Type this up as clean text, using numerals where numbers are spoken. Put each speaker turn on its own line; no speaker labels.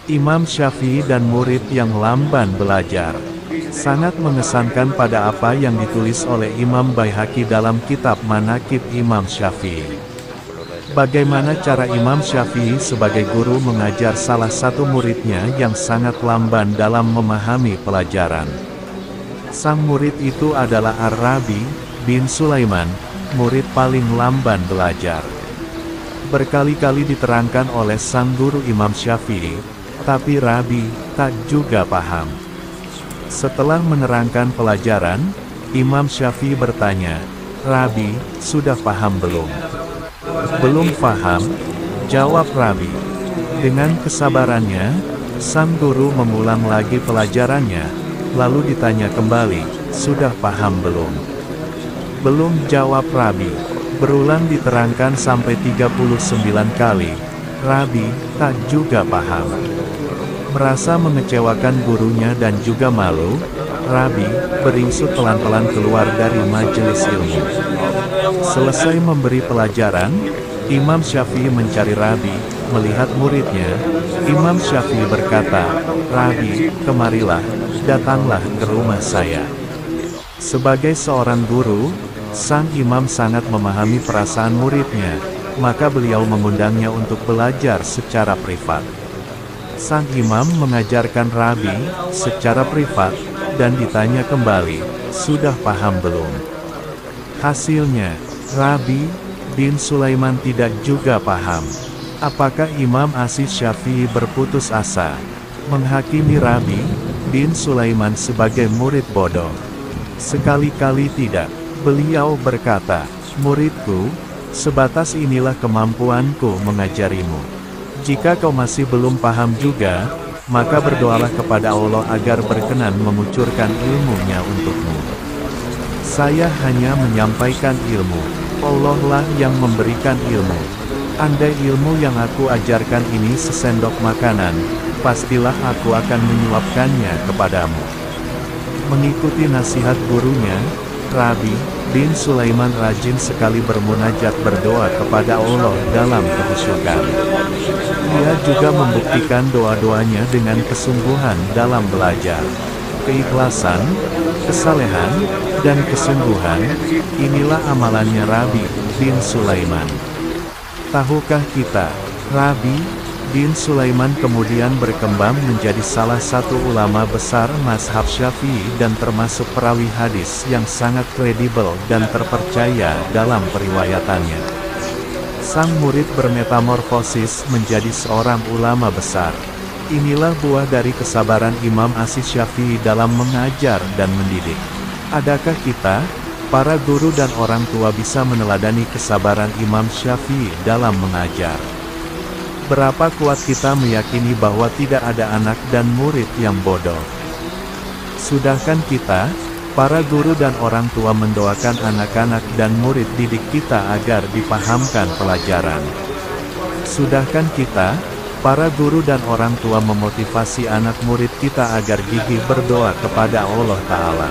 Imam Syafi'i dan murid yang lamban belajar. Sangat mengesankan pada apa yang ditulis oleh Imam Baihaqi dalam kitab Manaqib Imam Syafi'i. Bagaimana cara Imam Syafi'i sebagai guru mengajar salah satu muridnya yang sangat lamban dalam memahami pelajaran. Sang murid itu adalah Ar-Rabi bin Sulaiman, murid paling lamban belajar. Berkali-kali diterangkan oleh sang guru Imam Syafi'i, tapi Rabi tak juga paham. Setelah menerangkan pelajaran, Imam Syafi'i bertanya, "Rabi, sudah paham belum?" "Belum paham," jawab Rabi. Dengan kesabarannya, sang guru mengulang lagi pelajarannya, lalu ditanya kembali, "Sudah paham belum?" "Belum," jawab Rabi. Berulang diterangkan sampai 39 kali. Rabi tak juga paham. Merasa mengecewakan gurunya dan juga malu, Rabi beringsut pelan-pelan keluar dari majelis ilmu. Selesai memberi pelajaran, Imam Syafi'i mencari Rabi. Melihat muridnya, Imam Syafi'i berkata, "Rabi, kemarilah, datanglah ke rumah saya." Sebagai seorang guru, sang imam sangat memahami perasaan muridnya, maka beliau mengundangnya untuk belajar secara privat. Sang imam mengajarkan Rabi secara privat, dan ditanya kembali, "Sudah paham belum?" Hasilnya, Rabi bin Sulaiman tidak juga paham. Apakah Imam Asy-Syafi'i berputus asa, menghakimi Rabi bin Sulaiman sebagai murid bodoh? Sekali-kali tidak. Beliau berkata, "Muridku, sebatas inilah kemampuanku mengajarimu. Jika kau masih belum paham juga, maka berdoalah kepada Allah agar berkenan mengucurkan ilmunya untukmu. Saya hanya menyampaikan ilmu. Allah lah yang memberikan ilmu. Andai ilmu yang aku ajarkan ini sesendok makanan, pastilah aku akan menyuapkannya kepadamu." Mengikuti nasihat gurunya, Rabi bin Sulaiman rajin sekali bermunajat berdoa kepada Allah dalam kekhusyukan. Dia juga membuktikan doa-doanya dengan kesungguhan dalam belajar. Keikhlasan, kesalehan, dan kesungguhan, inilah amalannya Rabi bin Sulaiman. Tahukah kita, Rabi bin Sulaiman kemudian berkembang menjadi salah satu ulama besar mazhab Syafi'i dan termasuk perawi hadis yang sangat kredibel dan terpercaya dalam periwayatannya. Sang murid bermetamorfosis menjadi seorang ulama besar. Inilah buah dari kesabaran Imam Asy-Syafi'i dalam mengajar dan mendidik. Adakah kita, para guru dan orang tua, bisa meneladani kesabaran Imam Syafi'i dalam mengajar? Berapa kuat kita meyakini bahwa tidak ada anak dan murid yang bodoh? Sudahkan kita, para guru dan orang tua, mendoakan anak-anak dan murid didik kita agar dipahamkan pelajaran? Sudahkan kita, para guru dan orang tua, memotivasi anak murid kita agar gigih berdoa kepada Allah Ta'ala?